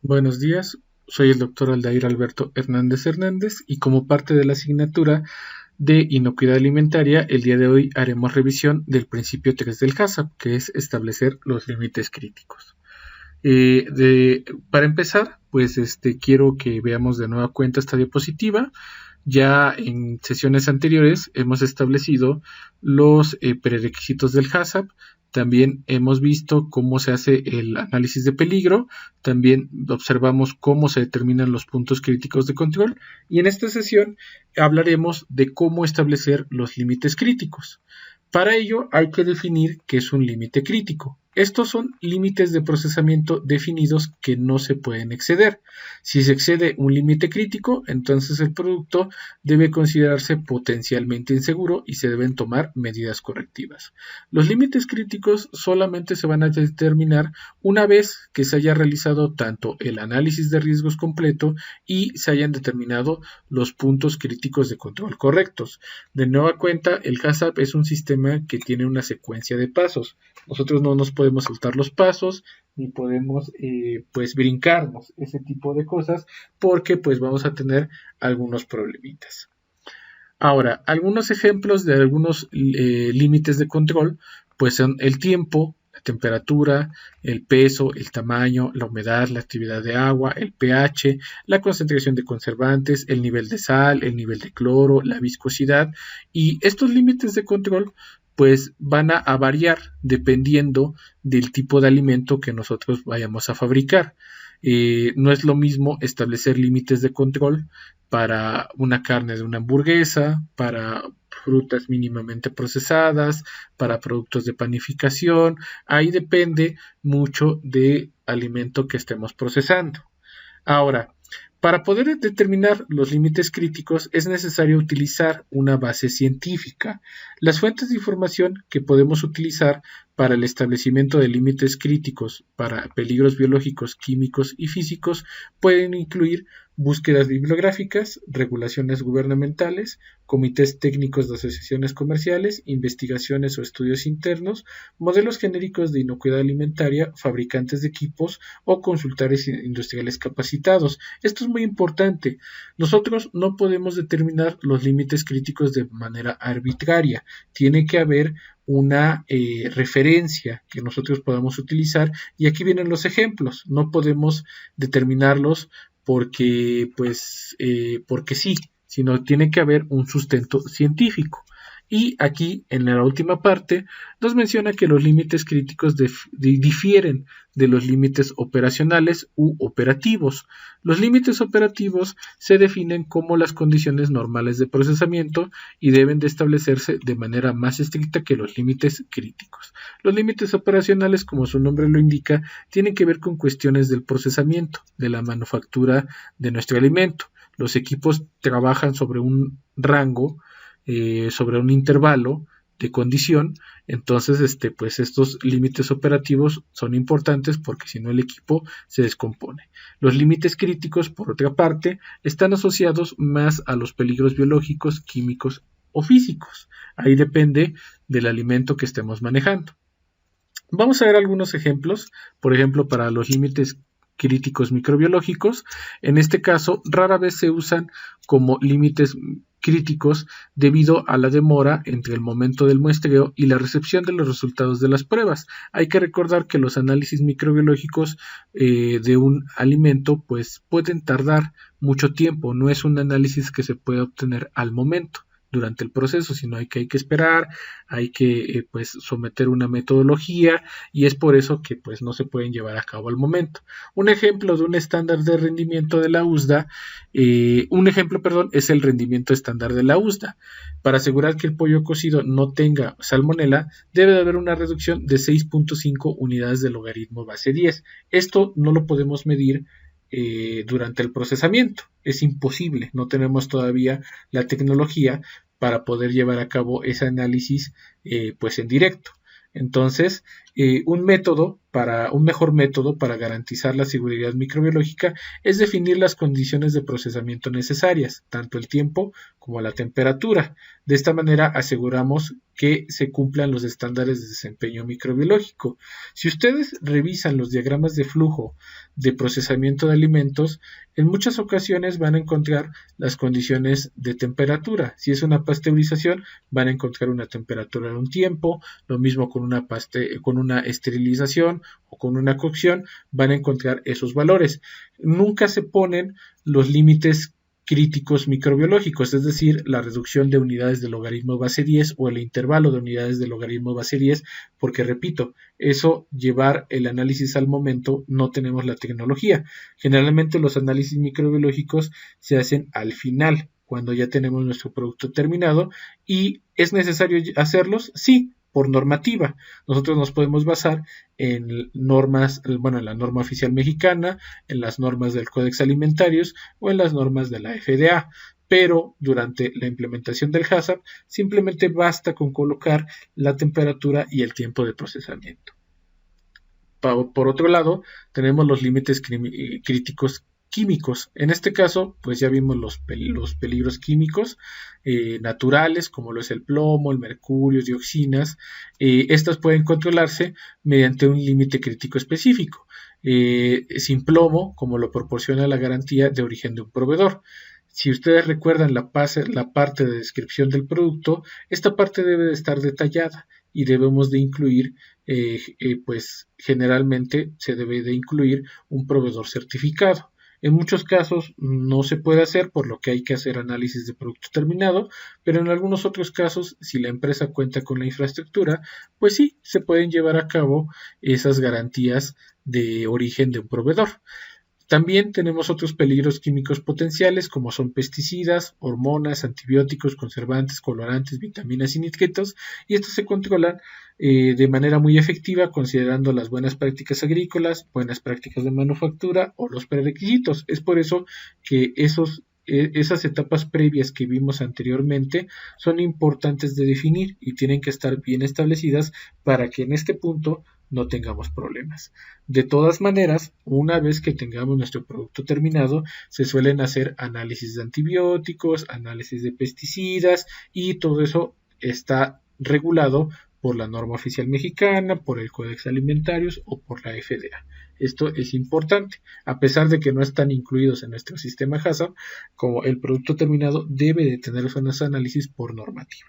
Buenos días, soy el doctor Aldair Alberto Hernández Hernández y como parte de la asignatura de inocuidad alimentaria, el día de hoy haremos revisión del principio 3 del HACCP, que es establecer los límites críticos. Para empezar, pues quiero que veamos de nueva cuenta esta diapositiva. Ya en sesiones anteriores hemos establecido los prerequisitos del HACCP. También hemos visto cómo se hace el análisis de peligro, también observamos cómo se determinan los puntos críticos de control y en esta sesión hablaremos de cómo establecer los límites críticos. Para ello hay que definir qué es un límite crítico. Estos son límites de procesamiento definidos que no se pueden exceder. Si se excede un límite crítico, entonces el producto debe considerarse potencialmente inseguro y se deben tomar medidas correctivas. Los límites críticos solamente se van a determinar una vez que se haya realizado tanto el análisis de riesgos completo y se hayan determinado los puntos críticos de control correctos. De nueva cuenta, el HACCP es un sistema que tiene una secuencia de pasos. Nosotros no nos podemos saltar los pasos ni podemos pues brincarnos ese tipo de cosas porque pues vamos a tener algunos problemitas. Ahora, algunos ejemplos de algunos límites de control pues son el tiempo, la temperatura, el peso, el tamaño, la humedad, la actividad de agua, el pH, la concentración de conservantes, el nivel de sal, el nivel de cloro, la viscosidad y estos límites de control pues van a variar dependiendo del tipo de alimento que nosotros vayamos a fabricar. No es lo mismo establecer límites de control para una carne de una hamburguesa, para frutas mínimamente procesadas, para productos de panificación. Ahí depende mucho del alimento que estemos procesando. Ahora, para poder determinar los límites críticos es necesario utilizar una base científica. Las fuentes de información que podemos utilizar para el establecimiento de límites críticos para peligros biológicos, químicos y físicos pueden incluir búsquedas bibliográficas, regulaciones gubernamentales, comités técnicos de asociaciones comerciales, investigaciones o estudios internos, modelos genéricos de inocuidad alimentaria, fabricantes de equipos o consultores industriales capacitados. Esto es muy importante. Nosotros no podemos determinar los límites críticos de manera arbitraria. Tiene que haber una referencia que nosotros podamos utilizar y aquí vienen los ejemplos. No podemos determinarlos porque sí, sino tiene que haber un sustento científico. Y aquí, en la última parte, nos menciona que los límites críticos difieren de los límites operacionales u operativos. Los límites operativos se definen como las condiciones normales de procesamiento y deben de establecerse de manera más estricta que los límites críticos. Los límites operacionales, como su nombre lo indica, tienen que ver con cuestiones del procesamiento, de la manufactura de nuestro alimento. Los equipos trabajan sobre un rango, sobre un intervalo de condición, entonces pues estos límites operativos son importantes porque si no el equipo se descompone. Los límites críticos, por otra parte, están asociados más a los peligros biológicos, químicos o físicos. Ahí depende del alimento que estemos manejando. Vamos a ver algunos ejemplos, por ejemplo, para los límites críticos microbiológicos. En este caso, rara vez se usan como límites críticos debido a la demora entre el momento del muestreo y la recepción de los resultados de las pruebas. Hay que recordar que los análisis microbiológicos de un alimento pues pueden tardar mucho tiempo, no es un análisis que se puede obtener al momento durante el proceso, sino hay que esperar, hay que pues someter una metodología y es por eso que pues no se pueden llevar a cabo al momento. Un ejemplo de un estándar de rendimiento de la USDA, es el rendimiento estándar de la USDA. Para asegurar que el pollo cocido no tenga salmonela, debe de haber una reducción de 6.5 unidades de logaritmo base 10. Esto no lo podemos medir durante el procesamiento. Es imposible, no tenemos todavía la tecnología para poder llevar a cabo ese análisis pues en directo. Entonces, un mejor método para garantizar la seguridad microbiológica es definir las condiciones de procesamiento necesarias, tanto el tiempo como la temperatura. De esta manera aseguramos que se cumplan los estándares de desempeño microbiológico. Si ustedes revisan los diagramas de flujo de procesamiento de alimentos, en muchas ocasiones van a encontrar las condiciones de temperatura. Si es una pasteurización, van a encontrar una temperatura en un tiempo, lo mismo con una esterilización o con una cocción, van a encontrar esos valores. Nunca se ponen los límites críticos microbiológicos, es decir, la reducción de unidades del logaritmo base 10 o el intervalo de unidades del logaritmo base 10, porque repito, eso llevar el análisis al momento no tenemos la tecnología. Generalmente los análisis microbiológicos se hacen al final, cuando ya tenemos nuestro producto terminado. ¿Y es necesario hacerlos? Sí, por normativa. Nosotros nos podemos basar en normas, en la norma oficial mexicana, en las normas del Códex Alimentarios o en las normas de la FDA. Pero durante la implementación del HACCP simplemente basta con colocar la temperatura y el tiempo de procesamiento. Por otro lado, tenemos los límites críticos químicos. En este caso, pues ya vimos los peligros químicos naturales, como lo es el plomo, el mercurio, dioxinas. Estas pueden controlarse mediante un límite crítico específico, sin plomo, como lo proporciona la garantía de origen de un proveedor. Si ustedes recuerdan la parte de descripción del producto, esta parte debe de estar detallada y debemos de incluir, pues generalmente se debe de incluir un proveedor certificado. En muchos casos no se puede hacer, por lo que hay que hacer análisis de producto terminado, pero en algunos otros casos, si la empresa cuenta con la infraestructura, pues sí, se pueden llevar a cabo esas garantías de origen de un proveedor. También tenemos otros peligros químicos potenciales, como son pesticidas, hormonas, antibióticos, conservantes, colorantes, vitaminas y nitratos, y estos se controlan de manera muy efectiva considerando las buenas prácticas agrícolas, buenas prácticas de manufactura o los prerequisitos. Es por eso que esas etapas previas que vimos anteriormente son importantes de definir y tienen que estar bien establecidas para que en este punto no tengamos problemas. De todas maneras, una vez que tengamos nuestro producto terminado, se suelen hacer análisis de antibióticos, análisis de pesticidas, y todo eso está regulado por la norma oficial mexicana, por el Códex Alimentarios o por la FDA. Esto es importante, a pesar de que no están incluidos en nuestro sistema HACCP, como el producto terminado debe de tener esos análisis por normativa.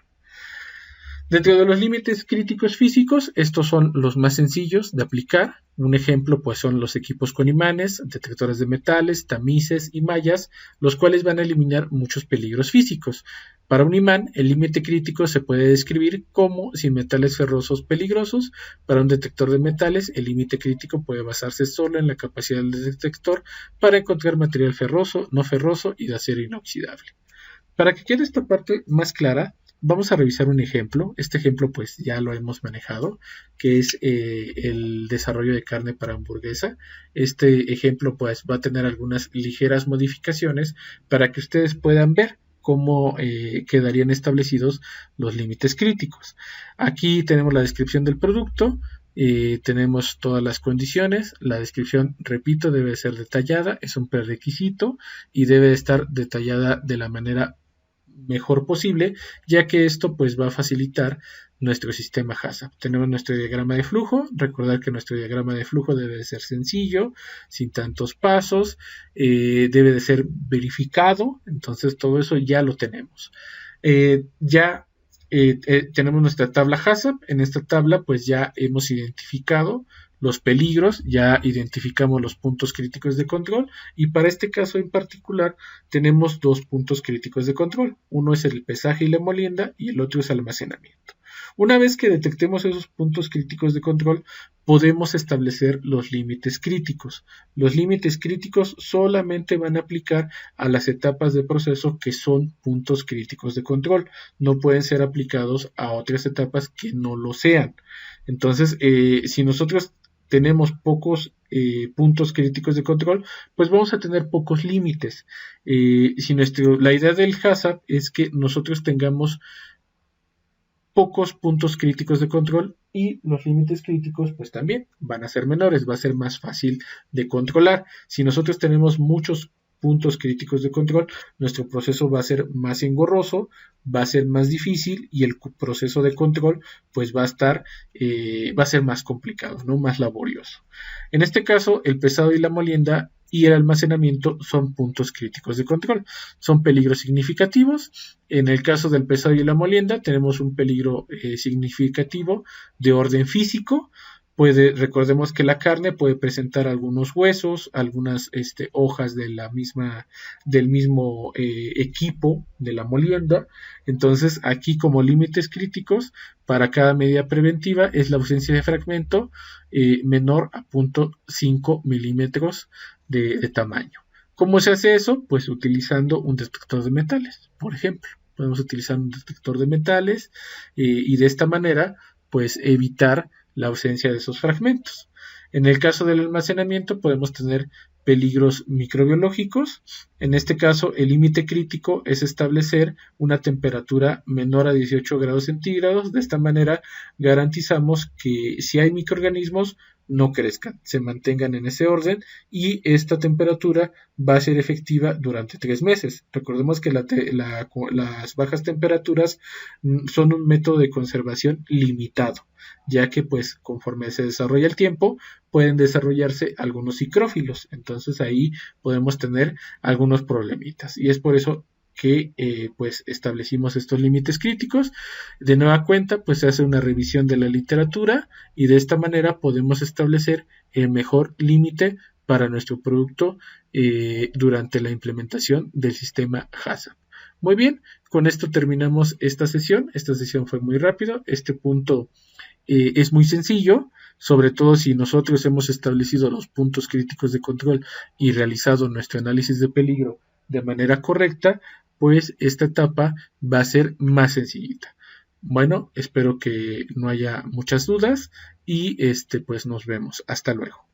Dentro de los límites críticos físicos, estos son los más sencillos de aplicar. Un ejemplo pues son los equipos con imanes, detectores de metales, tamices y mallas, los cuales van a eliminar muchos peligros físicos. Para un imán, el límite crítico se puede describir como sin metales ferrosos peligrosos. Para un detector de metales, el límite crítico puede basarse solo en la capacidad del detector para encontrar material ferroso, no ferroso y de acero inoxidable. Para que quede esta parte más clara, vamos a revisar un ejemplo. Este ejemplo pues ya lo hemos manejado, que es el desarrollo de carne para hamburguesa. Este ejemplo pues va a tener algunas ligeras modificaciones para que ustedes puedan ver cómo quedarían establecidos los límites críticos. Aquí tenemos la descripción del producto, tenemos todas las condiciones. La descripción, repito, debe ser detallada, es un prerequisito y debe estar detallada de la manera mejor posible, ya que esto pues va a facilitar nuestro sistema HACCP. Tenemos nuestro diagrama de flujo. Recordar que nuestro diagrama de flujo debe de ser sencillo, sin tantos pasos, debe de ser verificado. Entonces todo eso ya lo tenemos. Tenemos nuestra tabla HACCP. En esta tabla pues ya hemos identificado los peligros, ya identificamos los puntos críticos de control, y para este caso en particular tenemos dos puntos críticos de control. Uno es el pesaje y la molienda y el otro es almacenamiento. Una vez que detectemos esos puntos críticos de control, podemos establecer los límites críticos. Los límites críticos solamente van a aplicar a las etapas de proceso que son puntos críticos de control. No pueden ser aplicados a otras etapas que no lo sean. Entonces, si nosotros tenemos pocos puntos críticos de control, pues vamos a tener pocos límites. La idea del HACCP es que nosotros tengamos pocos puntos críticos de control y los límites críticos pues también van a ser menores, va a ser más fácil de controlar. Si nosotros tenemos muchos puntos críticos de control, nuestro proceso va a ser más engorroso, va a ser más difícil y el proceso de control pues va a ser más complicado, ¿no? Más laborioso. En este caso, el pesado y la molienda y el almacenamiento son puntos críticos de control, son peligros significativos. En el caso del pesado y la molienda tenemos un peligro significativo de orden físico. Recordemos que la carne puede presentar algunos huesos, algunas hojas del mismo equipo de la molienda. Entonces, aquí como límites críticos para cada medida preventiva es la ausencia de fragmento menor a 0.5 milímetros de tamaño. ¿Cómo se hace eso? Pues utilizando un detector de metales, por ejemplo. Podemos utilizar un detector de metales y de esta manera pues evitar la ausencia de esos fragmentos. En el caso del almacenamiento podemos tener peligros microbiológicos. En este caso, el límite crítico es establecer una temperatura menor a 18 grados centígrados. De esta manera garantizamos que si hay microorganismos no crezcan, se mantengan en ese orden y esta temperatura va a ser efectiva durante 3 meses. Recordemos que las bajas temperaturas son un método de conservación limitado, ya que pues conforme se desarrolla el tiempo pueden desarrollarse algunos psicrófilos, entonces ahí podemos tener algunos problemitas y es por eso que pues establecimos estos límites críticos. De nueva cuenta pues se hace una revisión de la literatura y de esta manera podemos establecer el mejor límite para nuestro producto durante la implementación del sistema HACCP. Muy bien, con esto terminamos esta sesión. Esta sesión fue muy rápido. Este punto es muy sencillo, sobre todo si nosotros hemos establecido los puntos críticos de control y realizado nuestro análisis de peligro de manera correcta, pues esta etapa va a ser más sencillita. Bueno, espero que no haya muchas dudas y pues nos vemos. Hasta luego.